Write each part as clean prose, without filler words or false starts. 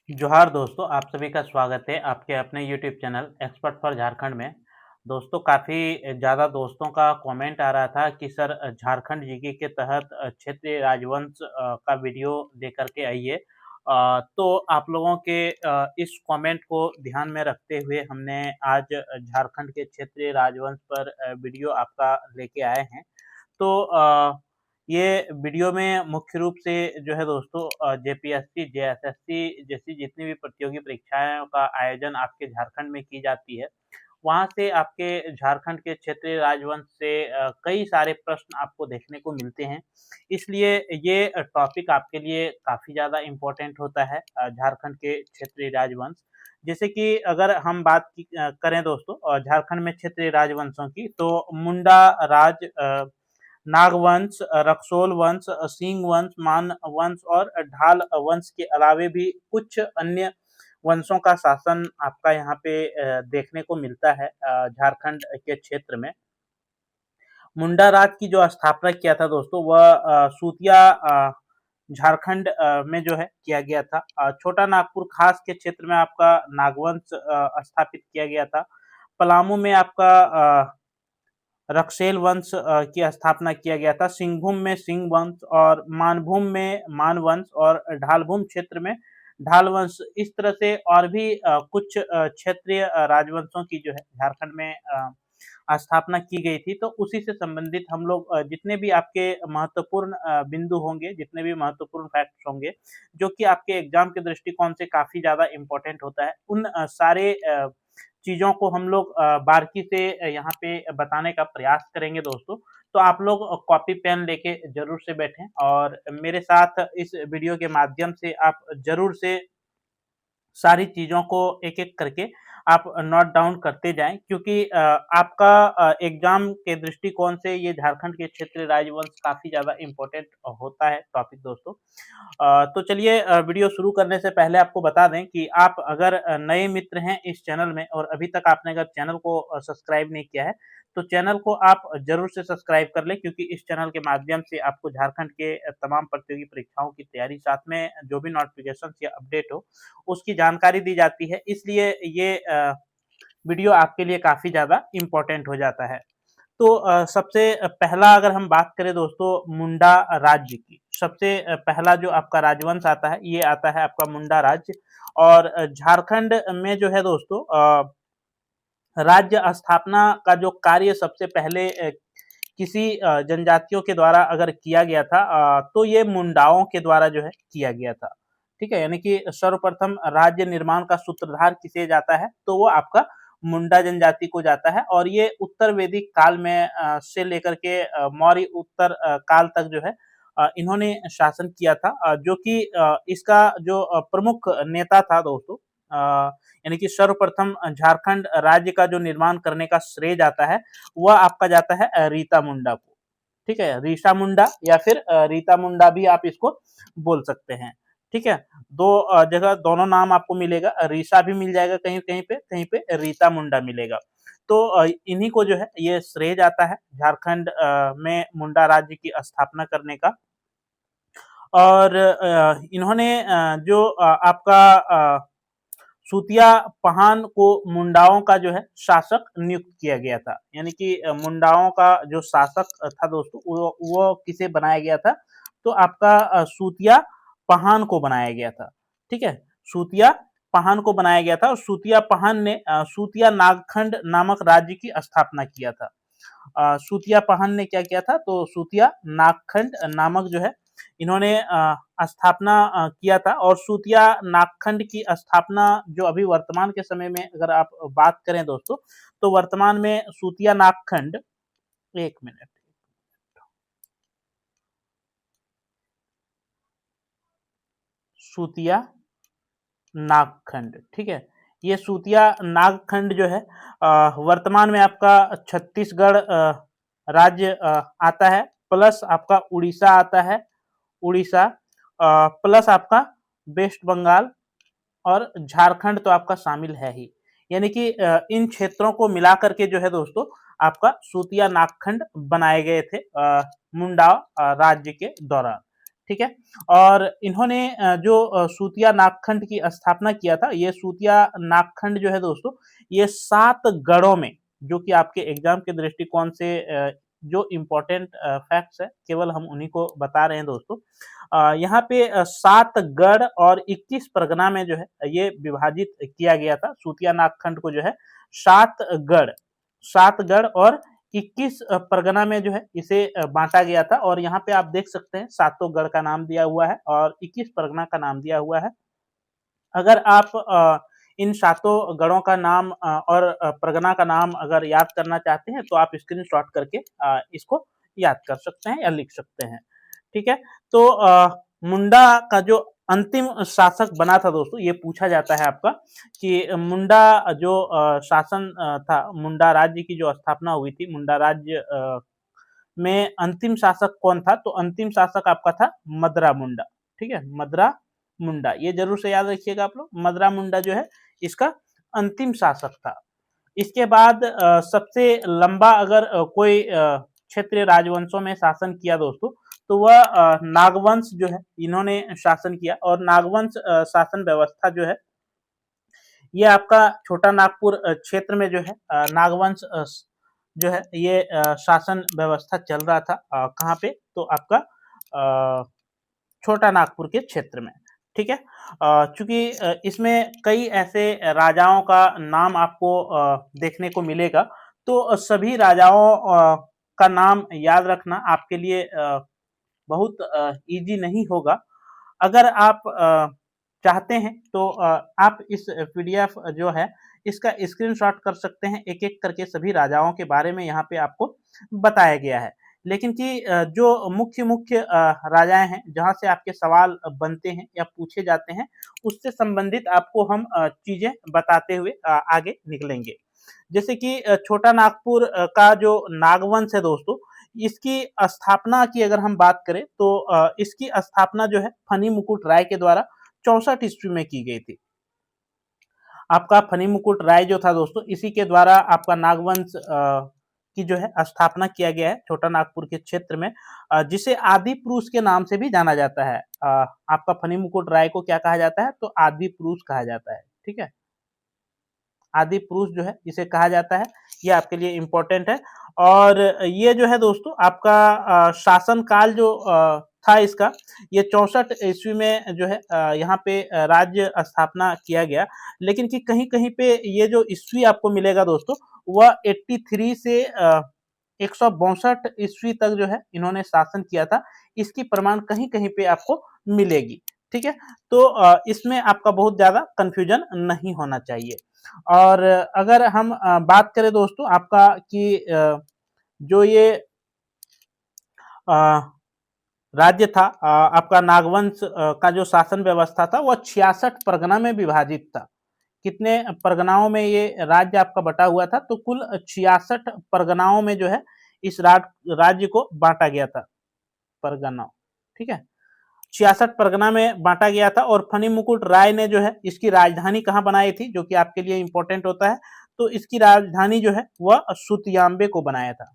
जोहार दोस्तों, आप सभी का स्वागत है आपके अपने YouTube channel expert for Jharkhand में। दोस्तों काफ़ी ज़्यादा दोस्तों का कमेंट आ रहा था कि सर झारखंड जीके के तहत क्षेत्रीय राजवंश का वीडियो लेकर के आइए। तो आप लोगों के इस कमेंट को ध्यान में रखते हुए हमने आज झारखंड के क्षेत्रीय राजवंश पर वीडियो आपका लेके आए हैं। तो ये वीडियो में मुख्य रूप से जो है दोस्तों जेपीएससी, जेएसएससी जैसी जितनी भी प्रतियोगी परीक्षाओं का आयोजन आपके झारखंड में की जाती है, वहाँ से आपके झारखंड के क्षेत्रीय राजवंश से कई सारे प्रश्न आपको देखने को मिलते हैं। इसलिए ये टॉपिक आपके लिए काफ़ी ज़्यादा इम्पोर्टेंट होता है झारखंड के क्षेत्रीय राजवंश। जैसे कि अगर हम बात करें दोस्तों झारखंड में क्षेत्रीय राजवंशों की, तो मुंडा राज, नागवंश, रक्सोल वंश, सिंह वंश, मान वंश और ढाल वंश के अलावे भी कुछ अन्य वंशों का शासन आपका यहाँ पे देखने को मिलता है झारखंड के क्षेत्र में। मुंडा राज की जो स्थापना किया था दोस्तों वह सूतिया झारखंड में जो है किया गया था। छोटा नागपुर खास के क्षेत्र में आपका नागवंश स्थापित किया गया था। पलामू में आपका रक्सेल वंश की स्थापना किया गया था। सिंहभूम में सिंह वंश और मानभूम में मान वंश और ढालभूम क्षेत्र में ढाल वंश। इस तरह से और भी कुछ क्षेत्रीय राजवंशों की जो है झारखंड में स्थापना की गई थी। तो उसी से संबंधित हम लोग जितने भी आपके महत्वपूर्ण बिंदु होंगे, जितने भी महत्वपूर्ण फैक्ट्स होंगे, जो कि आपके एग्जाम के दृष्टिकोण से काफ़ी ज़्यादा इम्पोर्टेंट होता है, उन सारे चीज़ों को हम लोग बारीकी से यहाँ पे बताने का प्रयास करेंगे दोस्तों। तो आप लोग कॉपी पेन लेके ज़रूर से बैठें और मेरे साथ इस वीडियो के माध्यम से आप ज़रूर से सारी चीज़ों को एक-एक करके आप नोट डाउन करते जाएँ, क्योंकि आपका एग्ज़ाम के दृष्टिकोण से ये झारखंड के क्षेत्रीय राजवंश काफ़ी ज़्यादा इम्पोर्टेंट होता है टॉपिक दोस्तों। तो चलिए वीडियो शुरू करने से पहले आपको बता दें कि आप अगर नए मित्र हैं इस चैनल में और अभी तक आपने अगर चैनल को सब्सक्राइब नहीं किया है, तो चैनल को आप ज़रूर से सब्सक्राइब कर लें, क्योंकि इस चैनल के माध्यम से आपको झारखंड के तमाम प्रतियोगी परीक्षाओं की तैयारी, साथ में जो भी नोटिफ़िकेशंस या अपडेट हो, उसकी जानकारी दी जाती है। इसलिए ये वीडियो आपके लिए काफ़ी ज़्यादा इम्पोर्टेंट हो जाता है। तो सबसे पहला अगर हम बात करें दोस्तों मुंडा राज्य की, सबसे पहला जो आपका राजवंश आता है, ये आता है आपका मुंडा राज्य। और झारखंड में जो है दोस्तों राज्य स्थापना का जो कार्य सबसे पहले किसी जनजातियों के द्वारा अगर किया गया था, तो ये मुंडाओं के द्वारा जो है किया गया था। ठीक है? यानी कि सर्वप्रथम राज्य निर्माण का सूत्रधार किसे जाता है, तो वो आपका मुंडा जनजाति को जाता है। और ये उत्तर वैदिक काल में से लेकर के मौर्य उत्तर काल तक जो है इन्होंने शासन किया था। जो कि इसका जो प्रमुख नेता था दोस्तों, यानी कि सर्वप्रथम झारखंड राज्य का जो निर्माण करने का श्रेय जाता है, वह आपका जाता है रीता मुंडा को। ठीक है? रीसा मुंडा या फिर रीता मुंडा भी आप इसको बोल सकते हैं। ठीक है? 2 जगह दोनों नाम आपको मिलेगा, रीसा भी मिल जाएगा कहीं पे रीता मुंडा मिलेगा। तो इन्हीं को जो है ये श्रेय जाता है झारखंड में मुंडा राज्य की स्थापना करने का। और इन्होंने जो आपका सूतिया पहान को मुंडाओं का जो है शासक नियुक्त किया गया था। यानी कि मुंडाओं का जो शासक था दोस्तों, वो किसे बनाया गया था, तो आपका सूतिया पहान को बनाया गया था। ठीक है? सूतिया पहान को बनाया गया था और सूतिया पहान ने सूतिया नागखंड नामक राज्य की स्थापना किया था। सूतिया पहान ने क्या किया था, तो सूतिया नागखंड नामक जो है इन्होंने स्थापना किया था। और सूतिया नागखंड की स्थापना जो अभी वर्तमान के समय में अगर आप बात करें दोस्तों, तो वर्तमान में सूतिया नागखंड, एक मिनट, सूतिया नागखंड, ठीक है? ये सूतिया नागखंड जो है वर्तमान में आपका छत्तीसगढ़ राज्य आता है, प्लस आपका उड़ीसा आता है, उड़ीसा प्लस आपका वेस्ट बंगाल और झारखंड तो आपका शामिल है ही। यानी कि इन क्षेत्रों को मिला करके जो है दोस्तों आपका सूतिया नागखंड बनाए गए थे मुंडा राज्य के दौरान। ठीक है। और इन्होंने जो सूतिया नागखंड की स्थापना किया था, ये सूतिया नागखंड जो है दोस्तों, ये 7 गढ़ों में, जो कि आपके एग्जाम के दृष्टिकोण से जो इम्पोर्टेंट फैक्ट्स है, केवल हम उन्हीं को बता रहे हैं दोस्तों। यहाँ पे 7 गढ़ और 21 परगना में जो है ये विभाजित किया गया था। सूतिया नागखंड को जो है 7 गढ़ 7 गढ़ और 21 परगना में जो है इसे बांटा गया था। और यहाँ पे आप देख सकते हैं सातों गढ़ का नाम दिया हुआ है और 21 परगना का नाम दिया हुआ है। अगर आप इन सातों गढ़ों का नाम और परगना का नाम अगर याद करना चाहते हैं, तो आप स्क्रीनशॉट करके इसको याद कर सकते हैं या लिख सकते हैं। ठीक है। तो मुंडा का जो अंतिम शासक बना था दोस्तों, ये पूछा जाता है आपका कि मुंडा जो शासन था, मुंडा राज्य की जो स्थापना हुई थी, मुंडा राज्य में अंतिम शासक कौन था? तो अंतिम शासक आपका था मदरा मुंडा। ठीक है, मदरा मुंडा, ये जरूर से याद रखिएगा आप लोग। मदरा मुंडा जो है इसका अंतिम शासक था। इसके बाद सबसे लंबा अगर कोई क्षेत्रीय राजवंशों में शासन किया दोस्तों, तो वह नागवंश जो है, इन्होंने शासन किया। और नागवंश शासन व्यवस्था जो है, ये आपका छोटा नागपुर क्षेत्र में जो है नागवंश जो है ये शासन व्यवस्था चल रहा था। कहाँ पे? तो आपका छोटा नागपुर के क्षेत्र में। ठीक है। चूंकि इसमें कई ऐसे राजाओं का नाम आपको देखने को मिलेगा, तो सभी राजाओं का नाम याद रखना आपके लिए बहुत इजी नहीं होगा। अगर आप चाहते हैं तो आप इस पीडीएफ जो है इसका स्क्रीनशॉट कर सकते हैं। एक एक करके सभी राजाओं के बारे में यहाँ पे आपको बताया गया है। लेकिन कि जो मुख्य मुख्य राजाएं हैं, जहाँ से आपके सवाल बनते हैं या पूछे जाते हैं, उससे संबंधित आपको हम चीजें बताते हुए आगे निकलेंगे। जैसे कि छोटा नागपुर का जो नागवंश है दोस्तों, इसकी स्थापना की अगर हम बात करें, तो इसकी स्थापना जो है फनी मुकुट राय के द्वारा 64 ईस्वी में की गई थी। आपका फनी मुकुट राय जो था दोस्तों, इसी के द्वारा आपका नागवंश की जो है स्थापना किया गया है छोटा नागपुर के क्षेत्र में, जिसे आदि पुरुष के नाम से भी जाना जाता है। आपका फनी मुकुट राय को क्या कहा जाता है? तो आदि पुरुष कहा जाता है। ठीक है, आदि पुरुष जो है इसे कहा जाता है। ये आपके लिए इम्पोर्टेंट है। और ये जो है दोस्तों आपका शासन काल जो था इसका, ये 64 ईस्वी में जो है यहाँ पे राज्य स्थापना किया गया। लेकिन कि कहीं कहीं पे ये जो ईस्वी आपको मिलेगा दोस्तों, वह 83 से 162 ईस्वी तक जो है इन्होंने शासन किया था। इसकी प्रमाण कहीं कहीं पे आपको मिलेगी। ठीक है, तो इसमें आपका बहुत ज्यादा कंफ्यूजन नहीं होना चाहिए। और अगर हम बात करें दोस्तों आपका कि जो ये राज्य था, आपका नागवंश का जो शासन व्यवस्था था, वह 66 परगना में विभाजित था। कितने परगनाओं में ये राज्य आपका बटा हुआ था? तो कुल 66 परगनाओं में जो है इस राज्य को बांटा गया था। परगना, ठीक है, 66 परगना में बांटा गया था। और फनी मुकुट राय ने जो है इसकी राजधानी कहाँ बनाई थी, जो कि आपके लिए इंपॉर्टेंट होता है? तो इसकी राजधानी जो है वह सुतियांबे को बनाया था।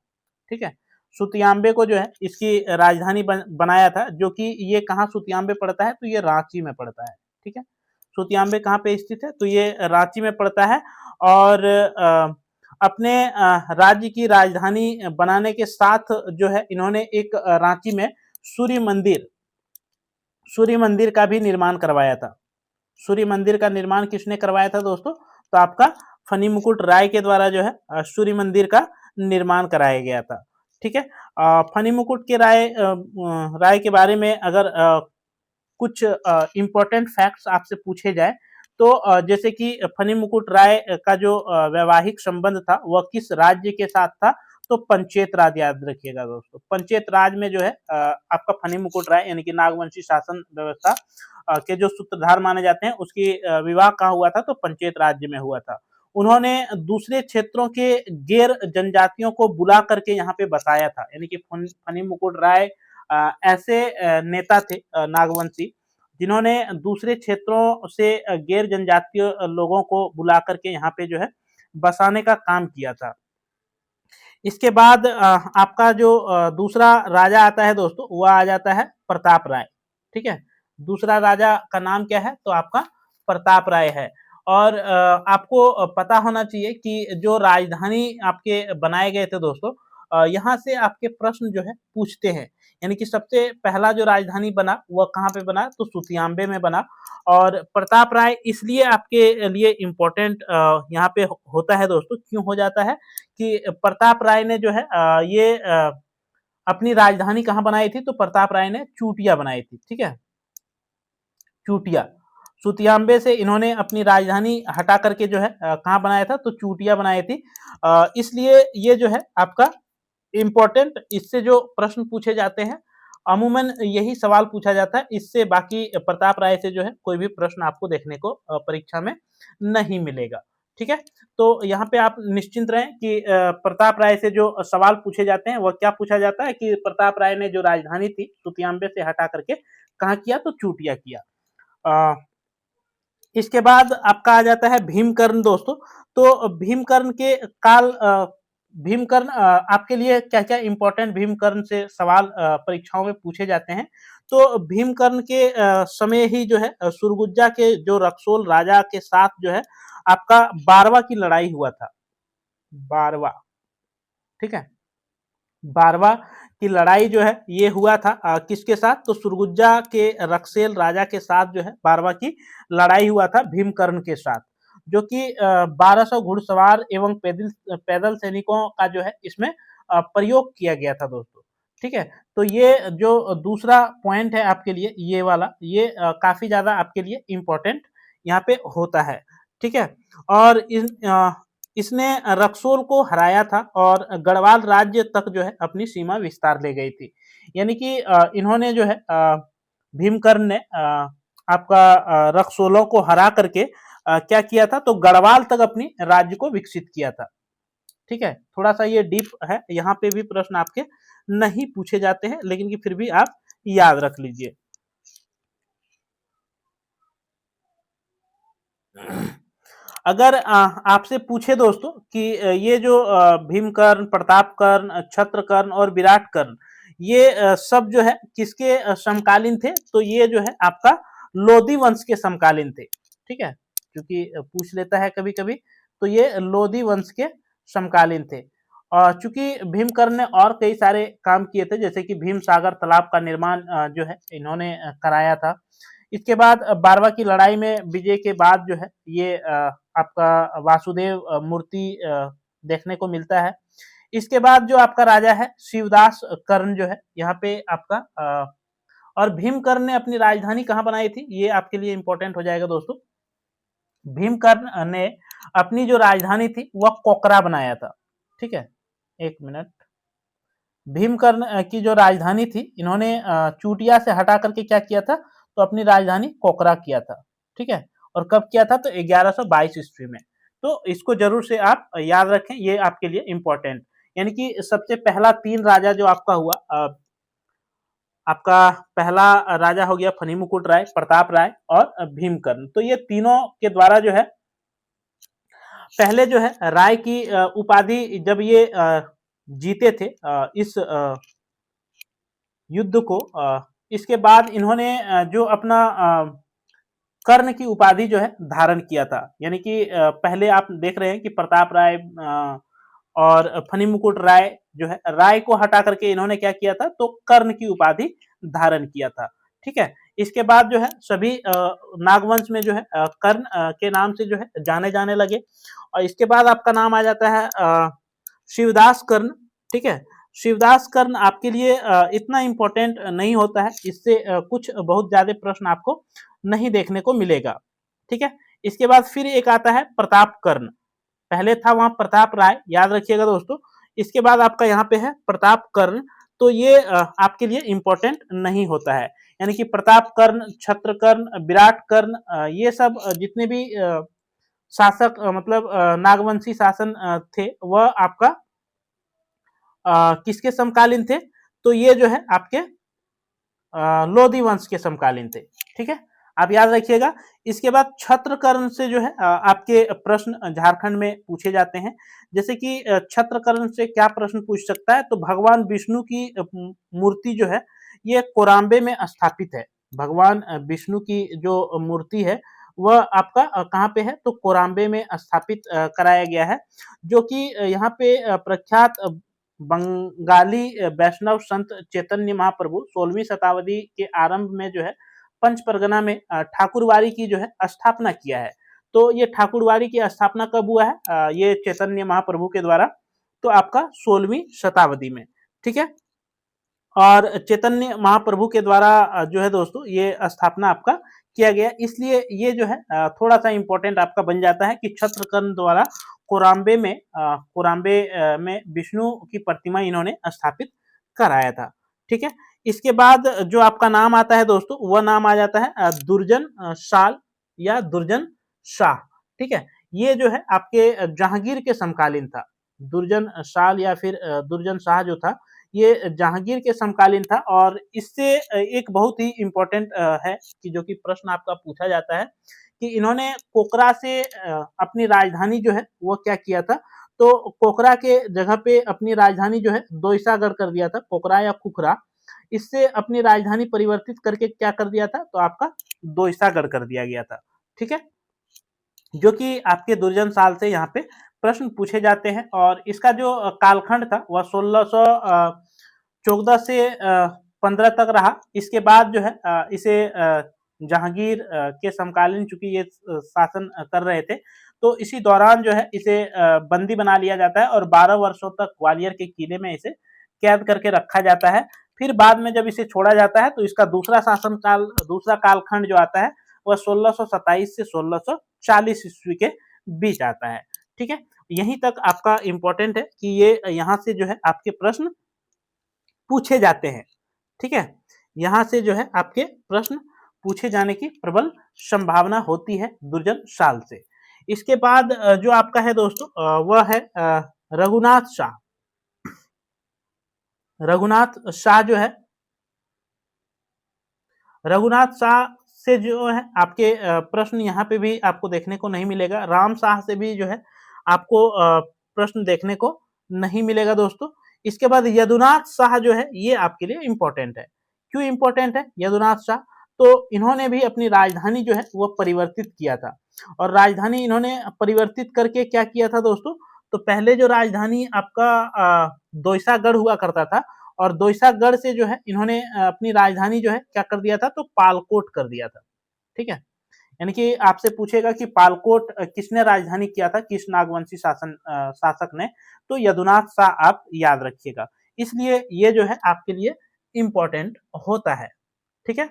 ठीक है, सुतियांबे को जो है इसकी राजधानी बनाया था, जो कि ये कहाँ सुतियांबे पड़ता है? तो ये रांची में पड़ता है। ठीक है, सुतियांबे कहाँ पे स्थित है? तो ये रांची में पड़ता है। और अपने राज्य की राजधानी बनाने के साथ जो है इन्होंने एक रांची में सूर्य मंदिर का भी निर्माण करवाया था। सूर्य मंदिर का निर्माण किसने करवाया था दोस्तों? तो आपका फनी मुकुट राय के द्वारा जो है सूर्य मंदिर का निर्माण कराया गया था। ठीक है, फनी मुकुट के राय के बारे में अगर कुछ इम्पोर्टेंट फैक्ट्स आपसे पूछे जाए, तो जैसे कि फनी मुकुट राय का जो वैवाहिक संबंध था वह किस राज्य के साथ था? तो पंचेत राज, याद रखिएगा दोस्तों। पंचेत राज में जो है आपका फनी मुकुट राय यानी कि नागवंशी शासन व्यवस्था के जो सूत्रधार माने जाते हैं, उसकी विवाह कहाँ हुआ था? तो पंचेत राज्य में हुआ था। उन्होंने दूसरे क्षेत्रों के गैर जनजातियों को बुला करके यहाँ पे बसाया था। यानी कि फनी मुकुट राय ऐसे नेता थे नागवंशी, जिन्होंने दूसरे क्षेत्रों से गैर जनजातीय लोगों को बुला करके यहाँ पे जो है बसाने का काम किया था। इसके बाद आपका जो दूसरा राजा आता है दोस्तों, वह आ जाता है प्रताप राय। ठीक है। दूसरा राजा का नाम क्या है? तो आपका प्रताप राय है। और आपको पता होना चाहिए कि जो राजधानी आपके बनाए गए थे दोस्तों, यहाँ से आपके प्रश्न जो है पूछते हैं। यानी कि सबसे पहला जो राजधानी बना वह कहाँ पे बना? तो सुतियाम्बे में बना। और प्रताप राय इसलिए आपके लिए इम्पोर्टेंट यहाँ पे होता है दोस्तों, क्यों हो जाता है कि प्रताप राय ने जो है ये अपनी राजधानी कहाँ बनाई थी? तो प्रताप राय ने चूटिया बनाई थी, ठीक है। चूटिया, सुतियाम्बे से इन्होंने अपनी राजधानी हटा करके जो है कहाँ बनाया था? तो चूटिया बनाई थी। इसलिए ये जो है आपका इम्पोर्टेंट, इससे जो प्रश्न पूछे जाते हैं अमूमन यही सवाल पूछा जाता है। इससे बाकी प्रताप राय से जो है कोई भी प्रश्न आपको देखने को परीक्षा में नहीं मिलेगा, ठीक है। तो यहाँ पे आप निश्चिंत रहें कि प्रताप राय से जो सवाल पूछे जाते हैं वह क्या पूछा जाता है कि प्रताप राय ने जो राजधानी थी सुतियाम्बे से हटा करके कहाँ किया? तो चूटिया किया। इसके बाद आपका आ जाता है भीमकर्ण दोस्तों। तो भीमकर्ण के काल भीमकर्ण आपके लिए क्या-क्या इम्पोर्टेंट भीमकर्ण से सवाल परीक्षाओं में पूछे जाते हैं। तो भीमकर्ण के समय ही जो है सुरगुज्जा के जो रक्सोल राजा के साथ जो है आपका बारवा की लड़ाई हुआ था। बारवा, ठीक है। बारवा की लड़ाई जो है ये हुआ था किसके साथ? तो सुरगुज्जा के रक्सेल राजा के साथ जो है बारवा की लड़ाई हुआ था भीमकर्ण के साथ, जो कि 1200 घुड़सवार एवं पैदल पैदल सैनिकों का जो है इसमें प्रयोग किया गया था दोस्तों, ठीक है। तो ये जो दूसरा पॉइंट है आपके लिए ये वाला, ये काफी ज्यादा आपके लिए इम्पोर्टेंट यहाँ पे होता है, ठीक है। और इसने रक्सोल को हराया था और गढ़वाल राज्य तक जो है अपनी सीमा विस्तार ले गई थी। यानी कि इन्होंने जो है भीमकर्ण ने आपका रक्सोलों को हरा करके क्या किया था? तो गढ़वाल तक अपनी राज्य को विकसित किया था, ठीक है। थोड़ा सा ये डीप है, यहाँ पे भी प्रश्न आपके नहीं पूछे जाते हैं, लेकिन कि फिर भी आप याद रख लीजिए। अगर आपसे पूछे दोस्तों कि ये जो भीमकर्ण, प्रतापकर्ण, छत्रकर्ण और विराटकर्ण, ये सब जो है किसके समकालीन थे? तो ये जो है आपका लोधी वंश के समकालीन थे, ठीक है। क्योंकि पूछ लेता है कभी कभी, तो ये लोधी वंश के समकालीन थे। और चूंकि भीमकर्ण ने और कई सारे काम किए थे, जैसे कि भीम सागर तालाब का निर्माण जो है इन्होंने कराया था। इसके बाद बारवा की लड़ाई में विजय के बाद जो है ये आपका वासुदेव मूर्ति देखने को मिलता है। इसके बाद जो आपका राजा है शिवदास कर्ण जो है यहाँ पे आपका और भीमकर्ण ने अपनी राजधानी कहाँ बनाई थी? ये आपके लिए इंपॉर्टेंट हो जाएगा दोस्तों। भीमकर्ण ने अपनी जो राजधानी थी वह कोकरा बनाया था, ठीक है। एक मिनट। भीमकर्ण की जो राजधानी थी इन्होंने चूटिया से हटा करके क्या किया था? तो अपनी राजधानी कोकरा किया था, ठीक है। और कब किया था? तो 1122 ईस्वी में। तो इसको जरूर से आप याद रखें, ये आपके लिए इंपॉर्टेंट। यानी कि सबसे पहला 3 राजा जो आपका हुआ आपका पहला राजा हो गया फनी मुकुट राय, प्रताप राय और भीमकर्ण। तो ये तीनों के द्वारा जो है पहले जो है राय की उपाधि जब ये जीते थे इस युद्ध को, इसके बाद इन्होंने जो अपना कर्ण की उपाधि जो है धारण किया था। यानी कि पहले आप देख रहे हैं कि प्रताप राय और फनी मुकुट राय जो है राय को हटा करके इन्होंने क्या किया था? तो कर्ण की उपाधि धारण किया था, ठीक है। इसके बाद जो है सभी नागवंश में जो है कर्ण के नाम से जो है जाने जाने लगे। और इसके बाद आपका नाम आ जाता है शिवदास कर्ण, ठीक है। शिवदास कर्ण आपके लिए इतना इंपॉर्टेंट नहीं होता है, इससे कुछ बहुत ज्यादा प्रश्न आपको नहीं देखने को मिलेगा, ठीक है। इसके बाद फिर एक आता है प्रताप कर्ण। पहले था वहां प्रताप राय, याद रखिएगा दोस्तों। इसके बाद आपका यहाँ पे है प्रताप कर्ण। तो ये आपके लिए इंपॉर्टेंट नहीं होता है। यानी कि प्रताप कर्ण, छत्रकर्ण, विराट कर्ण, ये सब जितने भी शासक मतलब नागवंशी शासन थे वह आपका किसके समकालीन थे? तो ये जो है आपके लोधी वंश के समकालीन थे, ठीक है। आप याद रखिएगा। इसके बाद छत्रकर्ण से जो है आपके प्रश्न झारखंड में पूछे जाते हैं। जैसे कि छत्रकर्ण से क्या प्रश्न पूछ सकता है? तो भगवान विष्णु की मूर्ति जो है ये कोराम्बे में स्थापित है, भगवान विष्णु की जो मूर्ति है वह आपका कहाँ पे है, तो कोराम्बे में स्थापित कराया गया है, जो कि यहाँ पे प्रख्यात बंगाली वैष्णव संत चैतन्य महाप्रभु 16वीं शताब्दी के आरंभ में जो है पंच परगना में ठाकुरवाड़ी की जो है स्थापना किया है। तो ये ठाकुरवाड़ी की स्थापना कब हुआ है, ये चैतन्य महाप्रभु के द्वारा, तो आपका 16वीं शताब्दी में, ठीक है। और चैतन्य महाप्रभु के द्वारा जो है दोस्तों ये स्थापना आपका किया गया, इसलिए ये जो है थोड़ा सा इंपॉर्टेंट आपका बन जाता है कि छत्रकर्ण द्वारा कोराम्बे में विष्णु की प्रतिमा इन्होंने स्थापित कराया था, ठीक है। इसके बाद जो आपका नाम आता है दोस्तों, वह नाम आ जाता है दुर्जन साल या दुर्जन शाह, ठीक है। ये जो है आपके जहांगीर के समकालीन था। दुर्जन साल या फिर दुर्जन शाह जो था, ये जहांगीर के समकालीन था। और इससे एक बहुत ही इम्पोर्टेंट है कि जो कि प्रश्न आपका पूछा जाता है कि इन्होंने कोकरा से अपनी राजधानी जो है वो क्या किया था, तो कोकरा के जगह पे अपनी राजधानी जो है दोईसागढ़ कर दिया था, कोकरा या खुखरा, इससे अपनी राजधानी परिवर्तित करके क्या कर दिया था, तो आपका दोईसागढ़ कर दिया गया था, ठीक है। जो कि आपके दुर्जन साल से यहाँ पे प्रश्न पूछे जाते हैं। और इसका जो कालखंड था वह 1614 से 15 तक रहा। इसके बाद जो है इसे जहांगीर के समकालीन चूंकि ये शासन कर रहे थे, तो इसी दौरान जो है इसे बंदी बना लिया जाता है और 12 वर्षों तक ग्वालियर के किले में इसे कैद करके रखा जाता है। फिर बाद में जब इसे छोड़ा जाता है तो इसका दूसरा कालखंड जो आता है वह 1627 से 1640 ईस्वी के बीच आता है, ठीक है। यहीं तक आपका इंपॉर्टेंट है कि ये यहाँ से जो है आपके प्रश्न पूछे जाते हैं, ठीक है। यहाँ से जो है आपके प्रश्न पूछे जाने की प्रबल संभावना होती है दुर्जन साल से। इसके बाद जो आपका है दोस्तों वह है रघुनाथ शाह। रघुनाथ शाह जो है, रघुनाथ शाह से जो है आपके प्रश्न यहाँ पे भी आपको देखने को नहीं मिलेगा। राम शाह से भी जो है आपको प्रश्न देखने को नहीं मिलेगा दोस्तों। इसके बाद यदुनाथ शाह जो है ये आपके लिए इंपॉर्टेंट है। क्यों इंपॉर्टेंट है यदुनाथ शाह, तो इन्होंने भी अपनी राजधानी जो है वो परिवर्तित किया था। और राजधानी इन्होंने परिवर्तित करके क्या किया था दोस्तों, तो पहले जो राजधानी आपका दोईसागढ़ हुआ करता था, और दोईसागढ़ से जो है इन्होंने अपनी राजधानी जो है क्या कर दिया था, तो पालकोट कर दिया था, ठीक है। यानी कि आपसे पूछेगा कि पालकोट किसने राजधानी किया था, किस नागवंशी शासक ने, तो यदुनाथ शाह आप याद रखिएगा। इसलिए ये जो है आपके लिए इंपॉर्टेंट होता है, ठीक है।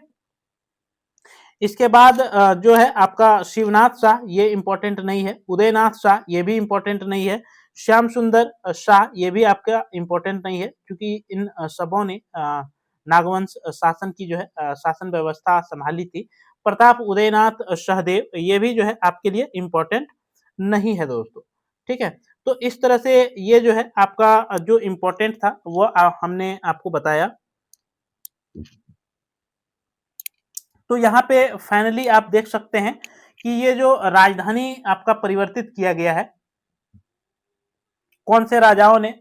इसके बाद जो है आपका शिवनाथ शाह, ये इंपॉर्टेंट नहीं है। उदयनाथ शाह, ये भी इंपॉर्टेंट नहीं है। श्याम सुंदर शाह, ये भी आपका इंपॉर्टेंट नहीं है, क्योंकि इन सबों ने नागवंश शासन की जो है शासन व्यवस्था संभाली थी। प्रताप उदयनाथ सहदेव, ये भी जो है आपके लिए इंपॉर्टेंट नहीं है दोस्तों, ठीक है। तो इस तरह से ये जो है आपका जो इंपॉर्टेंट था वो हमने आपको बताया। तो यहाँ पे फाइनली आप देख सकते हैं कि ये जो राजधानी आपका परिवर्तित किया गया है, कौन से राजाओं ने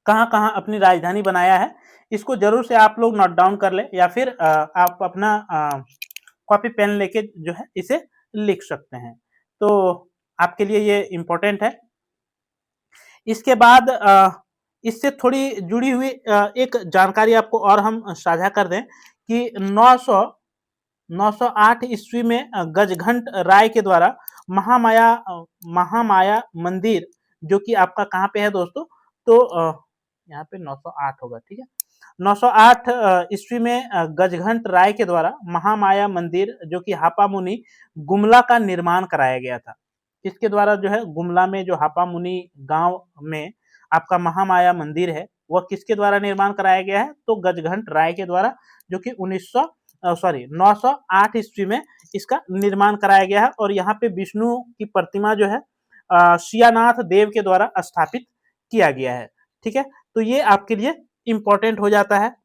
कहाँ कहाँ अपनी राजधानी बनाया है, इसको जरूर से आप लोग नोट डाउन कर ले, या फिर आप अपना कॉपी पेन लेके जो है इसे लिख सकते हैं। तो आपके लिए ये इंपॉर्टेंट है। इसके बाद इससे थोड़ी जुड़ी हुई एक जानकारी आपको और हम साझा कर दें कि 908 ईस्वी में गजघंट राय के द्वारा महामाया मंदिर, जो कि आपका कहाँ पे है दोस्तों, तो यहाँ पे 908 होगा, ठीक है। 908 ईस्वी में गजघंट राय के द्वारा महामाया मंदिर, जो कि हापा मुनि गुमला का निर्माण कराया गया था। इसके द्वारा जो है गुमला में जो हापा मुनि गांव में आपका महामाया मंदिर है, वह किसके द्वारा निर्माण कराया गया है, तो गजघंट राय के द्वारा, जो कि 908 ईस्वी में इसका निर्माण कराया गया है। और यहाँ पे विष्णु की प्रतिमा जो है शियानाथ देव के द्वारा स्थापित किया गया है, ठीक है। तो ये आपके लिए इंपॉर्टेंट हो जाता है।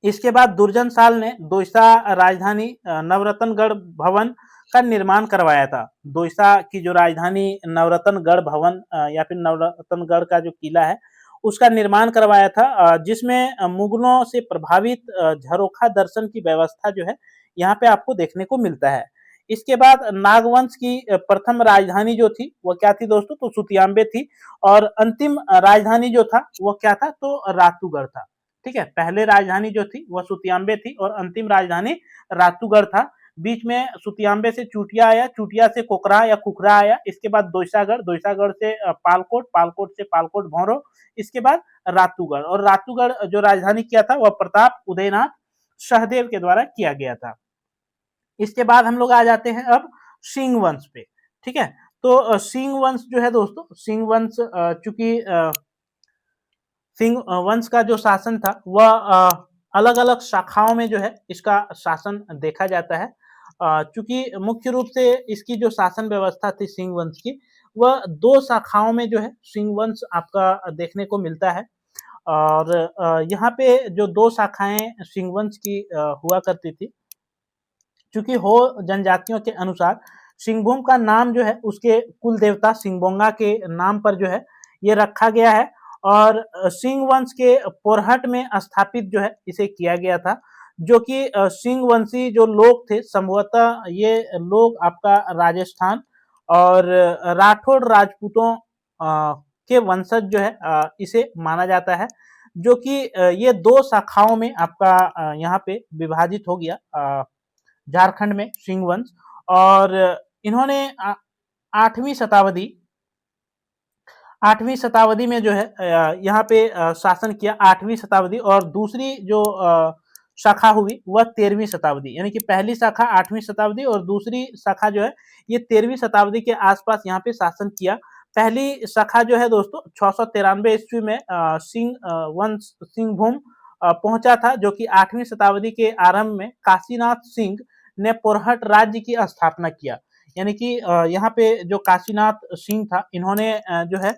इसके बाद दुर्जन साल ने दोईसा राजधानी नवरत्नगढ़ भवन का निर्माण करवाया था। दोईसा की जो राजधानी नवरत्नगढ़ भवन या फिर नवरत्नगढ़ का जो किला है, उसका निर्माण करवाया था, जिसमें मुगलों से प्रभावित झरोखा दर्शन की व्यवस्था जो है यहाँ पे आपको देखने को मिलता है। इसके बाद नागवंश की प्रथम राजधानी जो थी वो क्या थी दोस्तों, तो सुतियांबे थी। और अंतिम राजधानी जो था वो क्या था, तो रातूगढ़ था। ठीक है, पहले राजधानी जो थी वह सुतियांबे थी और अंतिम राजधानी रातूगढ़ था। बीच में सुतियांबे से चूटिया आया, चूटिया से कोकरा या खुखरा आया, इसके बाद दोईसागढ़, दोईसागढ़ से पालकोट, पालकोट से पालकोट भौरो, इसके बाद रातूगढ़। और रातूगढ़ जो राजधानी किया था वह प्रताप उदयनाथ सहदेव के द्वारा किया गया था। इसके बाद हम लोग आ जाते हैं अब सिंह वंश पे। ठीक है, तो सिंह वंश जो है दोस्तों, सिंह वंश चूंकि सिंह वंश का जो शासन था वह अलग अलग शाखाओं में जो है इसका शासन देखा जाता है। चूंकि मुख्य रूप से इसकी जो शासन व्यवस्था थी सिंह वंश की, वह दो शाखाओं में जो है सिंह वंश आपका देखने को मिलता है। और यहाँ पे जो दो शाखाएं सिंह वंश की हुआ करती थी, चूंकि हो जनजातियों के अनुसार सिंहभूम का नाम जो है उसके कुल देवता सिंहबोंगा के नाम पर जो है ये रखा गया है। और सिंह वंश के पोरहट में स्थापित जो है इसे किया गया था, जो कि सिंह वंशी जो लोग थे संभवतः ये लोग आपका राजस्थान और राठौड़ राजपूतों के वंशज जो है इसे माना जाता है, जो कि ये दो शाखाओं में आपका यहाँ पे विभाजित हो गया झारखंड में सिंह वंश। और इन्होंने 8वीं शताब्दी 8वीं शताब्दी में जो है यहाँ पे शासन किया 8वीं शताब्दी, और दूसरी जो शाखा हुई वह 13वीं शताब्दी, यानी कि पहली शाखा 8वीं शताब्दी और दूसरी शाखा जो है ये 13वीं शताब्दी के आसपास यहाँ पे शासन किया। पहली शाखा जो है दोस्तों 693 ईस्वी में सिंह वंश सिंहभूम पहुंचा था, जो कि 8वीं शताब्दी के आरंभ में काशीनाथ सिंह ने पोरहट राज्य की स्थापना किया। यानी कि यहाँ पे जो काशीनाथ सिंह था इन्होंने जो है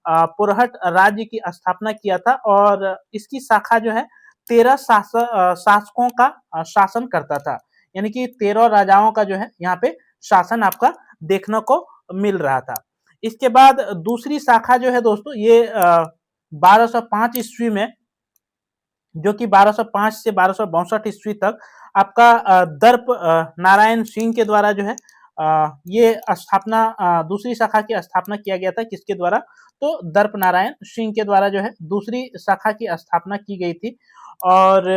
पोरहट राज्य की स्थापना किया था, और इसकी शाखा जो है 13 शासकों का शासन करता था। यानी कि 13 राजाओं का जो है यहाँ पे शासन आपका देखने को मिल रहा था। इसके बाद दूसरी शाखा जो है दोस्तों ये 1205 ईस्वी में, जो कि 1205 से 1262 ईस्वी तक आपका दर्प नारायण सिंह के द्वारा जो है ये स्थापना दूसरी शाखा की स्थापना किया गया था। किसके द्वारा, तो दर्प नारायण सिंह के द्वारा जो है दूसरी शाखा की स्थापना की गई थी। और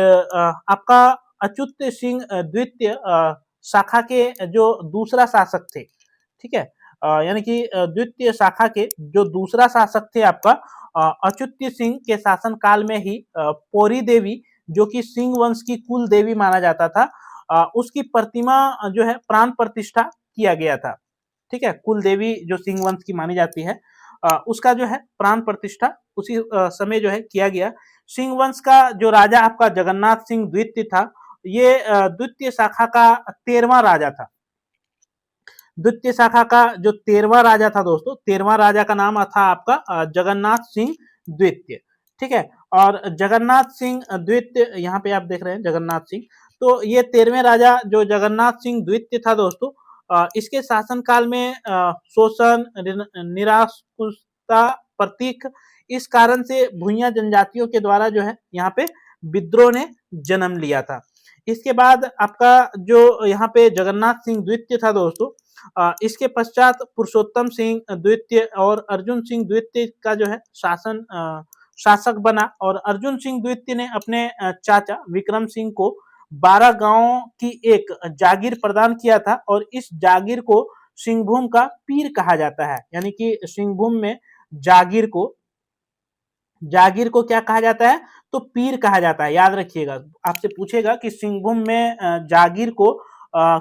आपका अच्युत सिंह द्वितीय शाखा के जो दूसरा शासक थे। ठीक है, यानी कि द्वितीय शाखा के जो दूसरा शासक थे आपका अच्युत सिंह के शासन काल में ही पौरी देवी, जो कि सिंह वंश की कुल देवी माना जाता था, उसकी प्रतिमा जो है प्राण प्रतिष्ठा किया गया था। ठीक है, कुल देवी जो सिंह वंश की मानी जाती है उसका जो है प्राण प्रतिष्ठा उसी समय जो है किया गया। सिंह वंश का जो राजा आपका जगन्नाथ सिंह द्वितीय था, ये द्वितीय शाखा का 13वां राजा था। द्वितीय शाखा का जो 13वां राजा था दोस्तों, 13वां राजा का नाम था आपका जगन्नाथ सिंह द्वितीय। ठीक है, और जगन्नाथ सिंह द्वितीय यहाँ पे आप देख रहे हैं जगन्नाथ सिंह, तो ये 13वें राजा जो जगन्नाथ सिंह द्वितीय था दोस्तों, इसके शासनकाल में शोषण, निराकुशता प्रतीक, इस कारण से भूइयां जनजातियों के द्वारा जो है यहाँ पे विद्रोह ने जन्म लिया था। इसके बाद आपका जो यहाँ पे जगन्नाथ सिंह द्वितीय था दोस्तों, इसके पश्चात पुरुषोत्तम सिंह द्वितीय और अर्जुन सिंह द्वितीय का जो है शासक बना। और अर्जुन सिंह द्वितीय ने अपने चाचा विक्रम सिंह को 12 गांवों की एक जागीर प्रदान किया था, और इस जागीर को सिंहभूम का पीर कहा जाता है। यानी कि सिंहभूम में जागीर को क्या कहा जाता है, तो पीर कहा जाता है। याद रखिएगा, आपसे पूछेगा कि सिंहभूम में जागीर को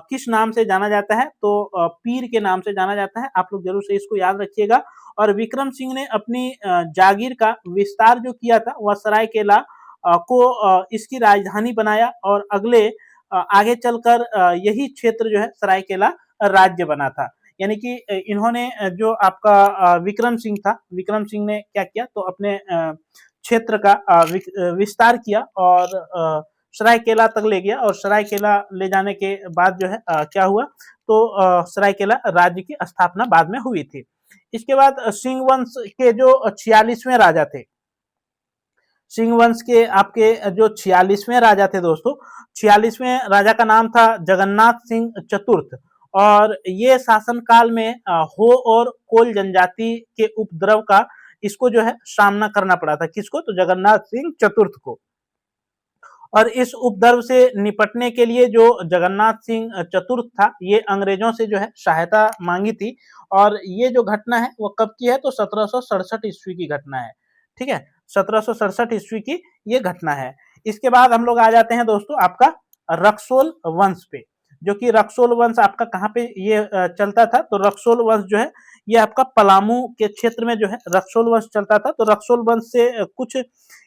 किस नाम से जाना जाता है, तो पीर के नाम से जाना जाता है। आप लोग जरूर से इसको याद रखिएगा। और विक्रम सिंह ने अपनी जागीर का विस्तार जो किया था वह सरायकेला को इसकी राजधानी बनाया, और आगे चलकर यही क्षेत्र जो है सरायकेला राज्य बना था। यानी कि इन्होंने जो आपका विक्रम सिंह था, विक्रम सिंह ने क्या किया, तो अपने क्षेत्र का विस्तार किया और सरायकेला तक ले गया। और सरायकेला ले जाने के बाद जो है क्या हुआ, तो सरायकेला राज्य की स्थापना बाद में हुई थी। इसके बाद सिंह वंश के जो 46वें राजा थे, सिंह वंश के आपके जो 46वें राजा थे दोस्तों, 46वें राजा का नाम था जगन्नाथ सिंह चतुर्थ। और ये शासन काल में हो और कोल जनजाति के उपद्रव का इसको जो है सामना करना पड़ा था। किसको? तो जगन्नाथ सिंह चतुर्थ को। और इस उपद्रव से निपटने के लिए जो जगन्नाथ सिंह चतुर्थ था, ये अंग्रेजों से जो है सहायता मांगी थी। और ये जो घटना है वो कब की है? तो 1767 ईस्वी की घटना है। ठीक है, 1767 ईस्वी की ये घटना है। इसके बाद हम लोग आ जाते हैं दोस्तों आपका रक्सोल वंश पे, जो कि रक्सोल वंश आपका कहाँ पे ये चलता था? तो रक्सोल वंश जो है ये आपका पलामू के क्षेत्र में जो है रक्सोल वंश चलता था। तो रक्सोल वंश से कुछ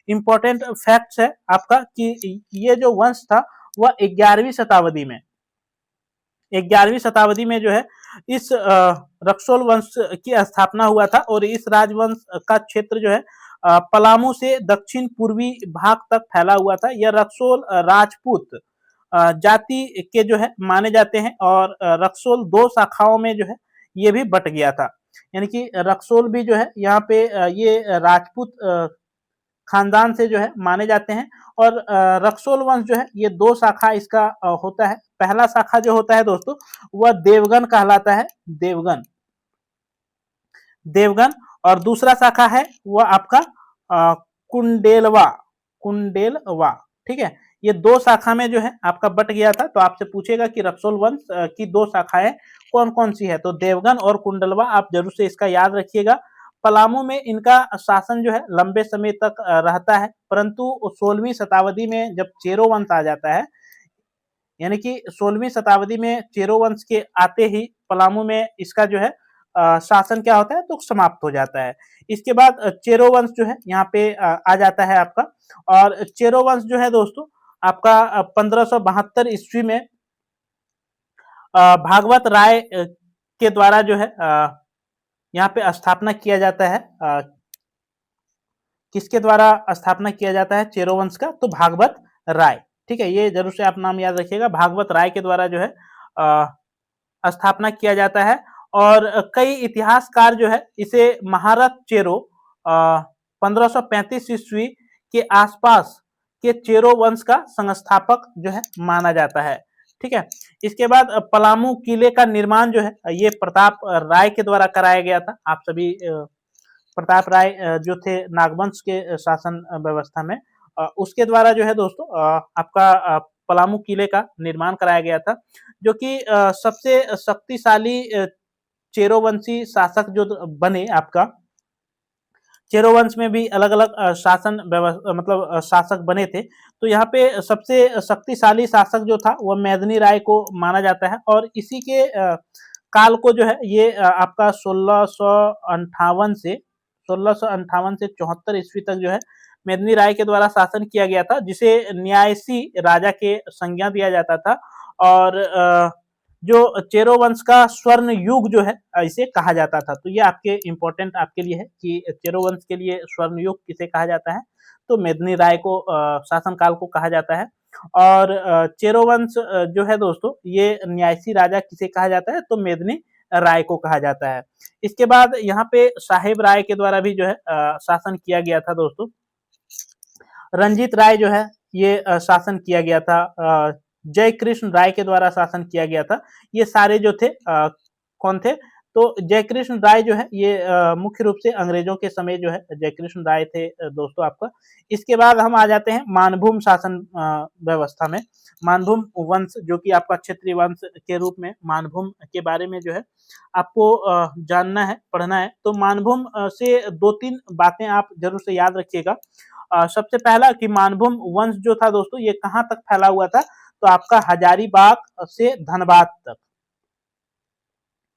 इंपॉर्टेंट फैक्ट्स है आपका कि ये जो वंश था वह 11वीं शताब्दी में 11वीं शताब्दी में जो है इस रक्सोल वंश की स्थापना हुआ था। और इस राजवंश का क्षेत्र जो है पलामू से दक्षिण पूर्वी भाग तक फैला हुआ था। यह रक्सोल राजपूत जाति के जो है माने जाते हैं। और रक्सोल 2 शाखाओं में जो है ये भी बट गया था। यानी कि रक्सोल भी जो है यहाँ पे ये राजपूत खानदान से जो है माने जाते हैं। और रक्सोल वंश जो है ये 2 शाखा इसका होता है। पहला शाखा जो होता है दोस्तों वह देवगन कहलाता है, देवगन देवगन। और दूसरा शाखा है वह आपका कुंडेलवा, कुंडेलवा। ठीक है, ये 2 शाखा में जो है आपका बट गया था। तो आपसे पूछेगा कि रक्सोल वंश की 2 शाखाएं कौन कौन सी है? तो देवगन और कुंडलवा, आप जरूर से इसका याद रखिएगा। पलामू में इनका शासन जो है लंबे समय तक रहता है, परंतु 16वीं शताब्दी में जब चेरो वंश आ जाता है, यानी कि 16वीं शताब्दी में चेरो वंश के आते ही पलामू में इसका जो है शासन क्या होता है? तो समाप्त हो जाता है। इसके बाद चेरो वंश जो है यहाँ पे आ जाता है आपका। और चेरो वंश जो है दोस्तों आपका 1572 ईस्वी में भागवत राय के द्वारा जो है यहाँ पे स्थापना किया जाता है। किसके द्वारा स्थापना किया जाता है चेरो वंश का? तो भागवत राय। ठीक है, ये जरूर से आप नाम याद रखिएगा, भागवत राय के द्वारा जो है स्थापना किया जाता है। और कई इतिहासकार जो है इसे महारथ चेरो 1535 ईस्वी के आसपास के चेरो वंश का संस्थापक जो है माना जाता है। ठीक है, इसके बाद पलामू किले का निर्माण जो है ये प्रताप राय के द्वारा कराया गया था। आप सभी प्रताप राय जो थे नागवंश के शासन व्यवस्था में, उसके द्वारा जो है दोस्तों आपका पलामू किले का निर्माण कराया गया था, जो कि सबसे शक्तिशाली चेरोवंशी शासक जो बने आपका। चेरो वंश में भी अलग अलग शासन व्यवस्था मतलब शासक बने थे। तो यहाँ पे सबसे शक्तिशाली शासक जो था वह मेदिनी राय को माना जाता है। और इसी के काल को जो है ये आपका 1658 से 74 ईस्वी तक जो है मेदिनी राय के द्वारा शासन किया गया था, जिसे न्यायसी राजा के संज्ञा दिया जाता था। और जो चेरो वंश का स्वर्ण युग जो है इसे कहा जाता था। तो ये आपके इंपॉर्टेंट आपके लिए है कि चेरो वंश के लिए स्वर्ण युग किसे कहा जाता है? तो मेदिनी राय को शासन काल को कहा जाता है। और चेरो वंश जो है दोस्तों ये न्यायसी राजा किसे कहा जाता है? तो मेदिनी राय को कहा जाता है। इसके बाद यहाँ पे साहेब राय के द्वारा भी जो है शासन किया गया था दोस्तों। रंजीत राय जो है ये शासन किया गया था। जय कृष्ण राय के द्वारा शासन किया गया था। ये सारे जो थे कौन थे? तो जय कृष्ण राय जो है ये मुख्य रूप से अंग्रेजों के समय जो है जय कृष्ण राय थे दोस्तों आपका। इसके बाद हम आ जाते हैं मानभूम शासन व्यवस्था में। मानभूम वंश जो कि आपका क्षत्रिय वंश के रूप में मानभूम के बारे में जो है आपको जानना है, पढ़ना है। तो मानभूम से 2-3 बातें आप जरूर से याद रखिएगा। सबसे पहला कि मानभूम वंश जो था दोस्तों ये कहाँ तक फैला हुआ था? तो आपका हजारीबाग से धनबाद तक,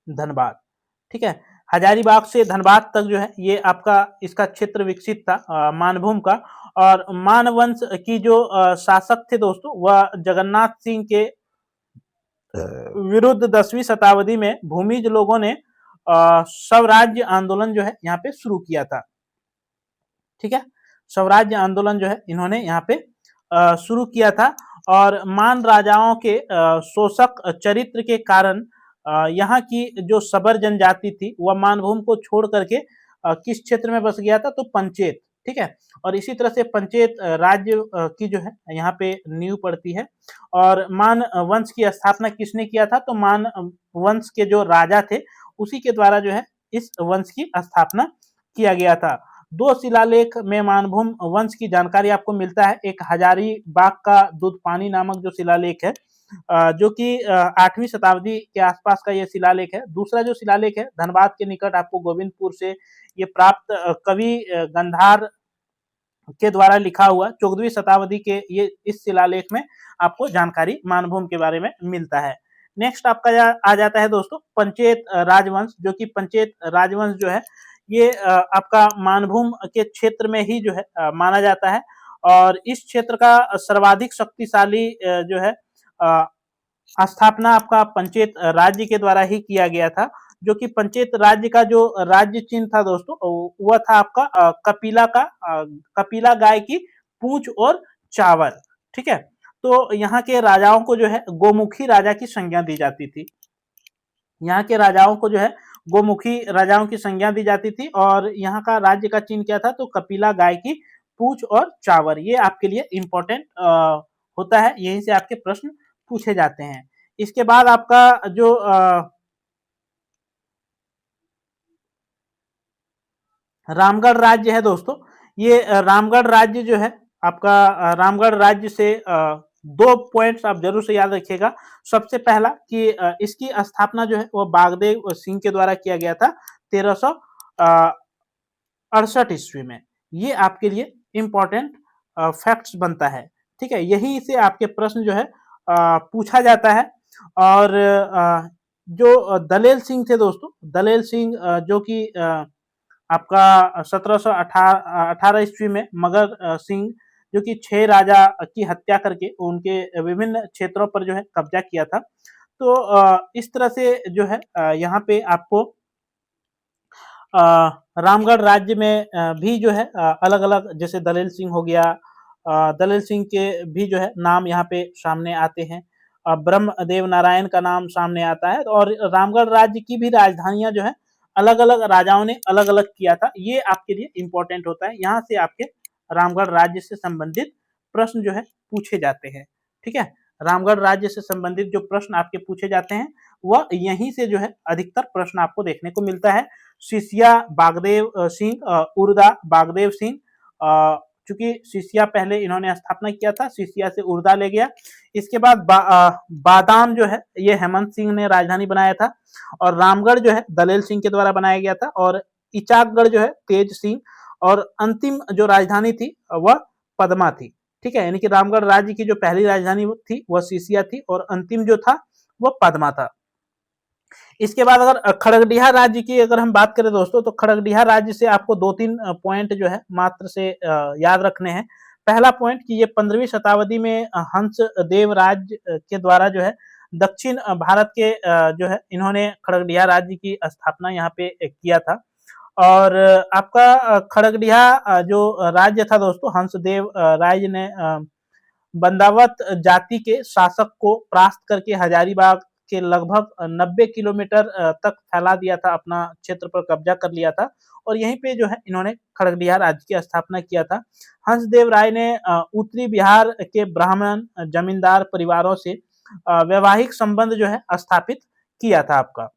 धनबाद। ठीक है, हजारीबाग से धनबाद तक जो है ये आपका इसका क्षेत्र विकसित था मानभूम का। और मानवंश की जो शासक थे दोस्तों वह जगन्नाथ सिंह के विरुद्ध 10वीं शताब्दी में भूमिज लोगों ने स्वराज्य आंदोलन जो है यहाँ पे शुरू किया था। ठीक है, स्वराज्य आंदोलन जो है इन्होंने यहाँ पे शुरू किया था। और मान राजाओं के शोषक चरित्र के कारण यहाँ की जो सबर जनजाति थी वह मानभूम को छोड़ करके किस क्षेत्र में बस गया था? तो पंचेत, ठीक है। और इसी तरह से पंचेत राज्य की जो है यहाँ पे नींव पड़ती है। और मान वंश की स्थापना किसने किया था? तो मान वंश के जो राजा थे उसी के द्वारा जो है इस वंश की स्थापना किया गया था। दो शिलालेख में मानभूम वंश की जानकारी आपको मिलता है। एक हजारीबाग का दूध पानी नामक जो शिलालेख है, जो कि 8वीं शताब्दी के आसपास का ये शिलालेख है। दूसरा जो शिलालेख है धनबाद के निकट आपको गोविंदपुर से ये प्राप्त कवि गंधार के द्वारा लिखा हुआ 14वीं शताब्दी के ये इस शिलालेख में आपको जानकारी मानभूम के बारे में मिलता है। नेक्स्ट आपका आ जाता है दोस्तों पंचेत राजवंश, जो कि पंचेत राजवंश जो है ये आपका मानभूम के क्षेत्र में ही जो है माना जाता है। और इस क्षेत्र का सर्वाधिक शक्तिशाली जो है स्थापना आपका पंचेत राज्य के द्वारा ही किया गया था। जो कि पंचेत राज्य का जो राज्य चिन्ह था दोस्तों वह था आपका कपिला गाय की पूंछ और चावल। ठीक है। तो यहाँ के राजाओं को जो है गोमुखी राजा की संज्ञा दी जाती थी। यहाँ के राजाओं को जो है गोमुखी राजाओं की संज्ञा दी जाती थी। और यहाँ का राज्य का चिन्ह क्या था? तो कपिला गाय की पूंछ और चावल। ये आपके लिए इंपॉर्टेंट होता है, यहीं से आपके प्रश्न पूछे जाते हैं। इसके बाद आपका जो रामगढ़ राज्य है दोस्तों, ये रामगढ़ राज्य जो है आपका रामगढ़ राज्य से दो पॉइंट्स आप जरूर से याद रखिएगा। सबसे पहला कि इसकी स्थापना जो है वो बागदेव सिंह के द्वारा किया गया था 1368 ईस्वी में। ये आपके लिए इंपॉर्टेंट फैक्ट्स बनता है। ठीक है, यही से आपके प्रश्न जो है पूछा जाता है। और जो दलेल सिंह थे दोस्तों, दलेल सिंह जो कि आपका 1718 ईस्वी में मगर सिंह जो कि 6 राजा की हत्या करके उनके विभिन्न क्षेत्रों पर जो है कब्जा किया था। तो इस तरह से जो है यहाँ पे आपको रामगढ़ राज्य में भी जो है अलग अलग, जैसे दलेल सिंह हो गया, दलेल सिंह के भी जो है नाम यहाँ पे सामने आते हैं। ब्रह्मदेव नारायण का नाम सामने आता है। और रामगढ़ राज्य की भी राजधानियां जो है अलग अलग राजाओं ने अलग अलग किया था। ये आपके लिए इंपॉर्टेंट होता है, यहाँ से आपके रामगढ़ राज्य से संबंधित प्रश्न जो है पूछे जाते हैं। ठीक है, रामगढ़ राज्य से संबंधित जो प्रश्न आपके पूछे जाते हैं वह यहीं से जो है अधिकतर प्रश्न आपको देखने को मिलता है। सिसिया बागदेव सिंह, उर्दा बागदेव सिंह, चूंकि सिसिया पहले इन्होंने स्थापना किया था, सिसिया से उर्दा ले गया। इसके बाद बादाम जो है ये हेमंत सिंह ने राजधानी बनाया था। और रामगढ़ जो है दलेल सिंह के द्वारा बनाया गया था। और इचाकगढ़ जो है तेज सिंह। और अंतिम जो राजधानी थी वह पदमा थी। ठीक है, यानी कि रामगढ़ राज्य की जो पहली राजधानी थी वह सिसिया थी और अंतिम जो था वह पदमा था। इसके बाद अगर खड़गडिहा राज्य की अगर हम बात करें दोस्तों, तो खड़गडिहा राज्य से आपको 2-3 पॉइंट जो है मात्र से याद रखने हैं। पहला पॉइंट कि ये 15वीं शताब्दी में हंस देव राज्य के द्वारा जो है दक्षिण भारत के जो है इन्होंने खड़गडिहा राज्य की स्थापना यहाँ पे किया था। और आपका खड़गडिहा जो राज्य था दोस्तों, हंसदेव राज्य ने बंदावत जाति के शासक को परास्त करके हजारीबाग के लगभग 90 किलोमीटर तक फैला दिया था, अपना क्षेत्र पर कब्जा कर लिया था। और यहीं पे जो है इन्होंने खड़गडिहा राज्य की स्थापना किया था। हंसदेव राय ने उत्तरी बिहार के ब्राह्मण जमींदार परिवारों से वैवाहिक संबंध जो है स्थापित किया था आपका।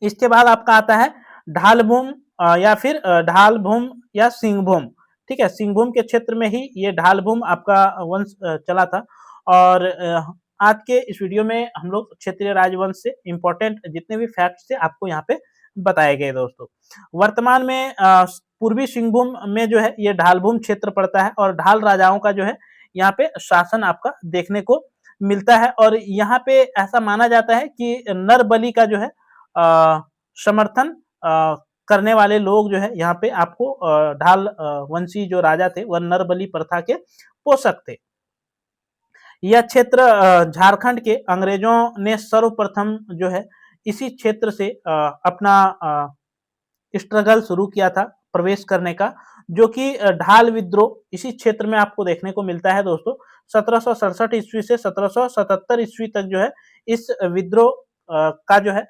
इसके बाद आपका आता है ढालभूम या फिर ढालभूम या सिंहभूम। ठीक है, सिंहभूम के क्षेत्र में ही ये ढालभूम आपका वंश चला था। और आज के इस वीडियो में हम लोग क्षेत्रीय राजवंश से इंपॉर्टेंट जितने भी फैक्ट्स थे आपको यहाँ पे बताए गए दोस्तों। वर्तमान में पूर्वी सिंहभूम में जो है ये ढालभूम क्षेत्र पड़ता है। और ढाल राजाओं का जो है यहाँ पे शासन आपका देखने को मिलता है। और यहाँ पे ऐसा माना जाता है कि नर बलि का जो है समर्थन करने वाले लोग जो है यहाँ पे आपको ढाल वंशी जो राजा थे वह नर बलि प्रथा के पोषक थे। यह क्षेत्र झारखंड के अंग्रेजों ने सर्वप्रथम जो है इसी क्षेत्र से अपना स्ट्रगल शुरू किया था प्रवेश करने का, जो कि ढाल विद्रोह इसी क्षेत्र में आपको देखने को मिलता है दोस्तों। 1767 ईस्वी से 1777 ईस्वी तक जो है इस विद्रोह का जो है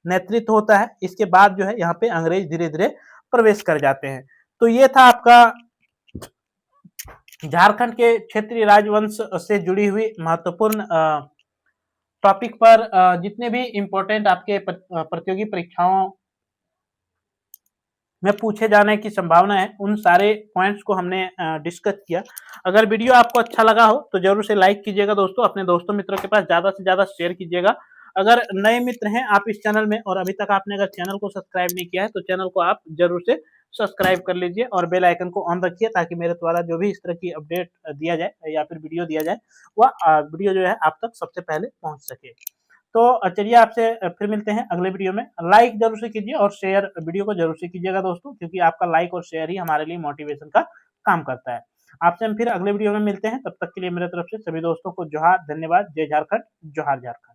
नेतृत्व होता है। इसके बाद जो है यहाँ पे अंग्रेज धीरे धीरे प्रवेश कर जाते हैं। तो ये था आपका झारखंड के क्षेत्रीय राजवंश से जुड़ी हुई महत्वपूर्ण टॉपिक पर जितने भी इम्पोर्टेंट आपके प्रतियोगी परीक्षाओं में पूछे जाने की संभावना है, उन सारे पॉइंट्स को हमने डिस्कस किया। अगर वीडियो आपको अच्छा लगा हो तो जरूर से लाइक कीजिएगा दोस्तों, अपने दोस्तों मित्रों के पास ज़्यादा से ज़्यादा शेयर कीजिएगा। अगर नए मित्र हैं आप इस चैनल में और अभी तक आपने अगर चैनल को सब्सक्राइब नहीं किया है तो चैनल को आप जरूर से सब्सक्राइब कर लीजिए और बेल आइकन को ऑन रखिए, ताकि मेरे द्वारा जो भी इस तरह की अपडेट दिया जाए या फिर वीडियो दिया जाए वह वीडियो जो है आप तक सबसे पहले पहुंच सके। तो चलिए आपसे फिर मिलते हैं अगले वीडियो में। लाइक जरूर से कीजिए और शेयर वीडियो को जरूर से कीजिएगा दोस्तों, क्योंकि आपका लाइक और शेयर ही हमारे लिए मोटिवेशन का काम करता है। आपसे हम फिर अगले वीडियो में मिलते हैं, तब तक के लिए मेरे तरफ से सभी दोस्तों को जोहार, धन्यवाद, जय झारखंड, जोहार झारखंड।